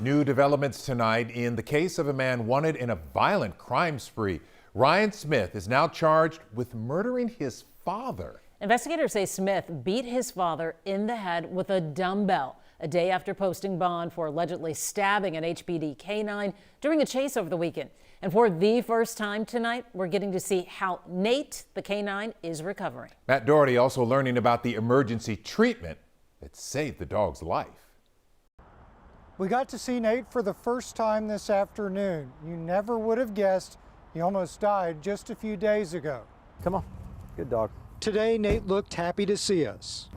New developments tonight in the case of a man wanted in a violent crime spree. Ryan Smith is now charged with murdering his father. Investigators say Smith beat his father in the head with a dumbbell a day after posting bond for allegedly stabbing an HPD K-9 during a chase over the weekend. And for the first time tonight, we're getting to see how Nate, the K-9, is recovering. Matt Doherty also learning about the emergency treatment that saved the dog's life. We got to see Nate for the first time this afternoon. You never would have guessed he almost died just a few days ago. Come on, good dog. Today, Nate looked happy to see us,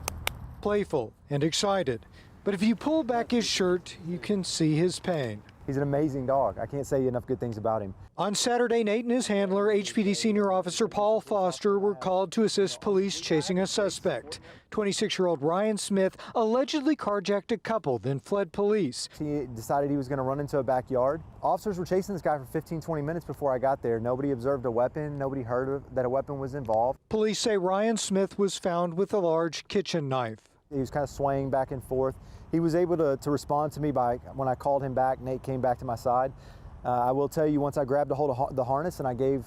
playful and excited. But if you pull back his shirt, you can see his pain. He's an amazing dog. I can't say enough good things about him. On Saturday, Nate and his handler, HPD Senior Officer Paul Foster, were called to assist police chasing a suspect. 26-year-old Ryan Smith allegedly carjacked a couple, then fled police. He decided he was going to run into a backyard. Officers were chasing this guy for 15-20 minutes before I got there. Nobody observed a weapon. Nobody heard that a weapon was involved. Police say Ryan Smith was found with a large kitchen knife. He was kind of swaying back and forth. He was able to respond to me when I called him back. Nate came back to my side. I will tell you, once I grabbed a hold of the harness and I gave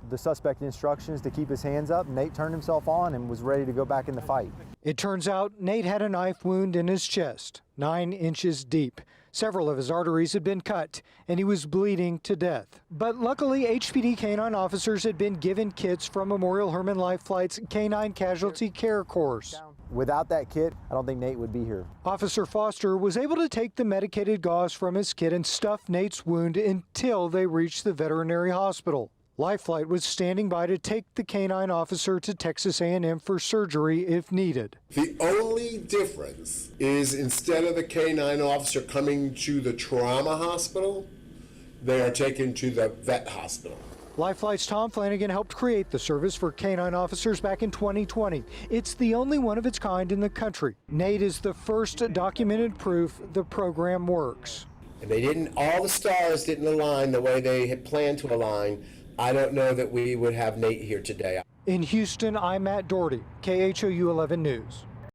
the suspect instructions to keep his hands up, Nate turned himself on and was ready to go back in the fight. It turns out Nate had a knife wound in his chest, 9 inches deep. Several of his arteries had been cut, and he was bleeding to death. But luckily, HPD K-9 officers had been given kits from Memorial Hermann Life Flight's K-9 Casualty Care Course. Without that kit, I don't think Nate would be here. Officer Foster was able to take the medicated gauze from his kit and stuff Nate's wound until they reached the veterinary hospital. Life Flight was standing by to take the K-9 officer to Texas A&M for surgery if needed. The only difference is instead of the K-9 officer coming to the trauma hospital, they are taken to the vet hospital. Life Flight's Tom Flanagan helped create the service for K-9 officers back in 2020. It's the only one of its kind in the country. Nate is the first documented proof the program works. And all the stars didn't align the way they had planned to align. I don't know that we would have Nate here today. In Houston, I'm Matt Doherty, KHOU 11 News.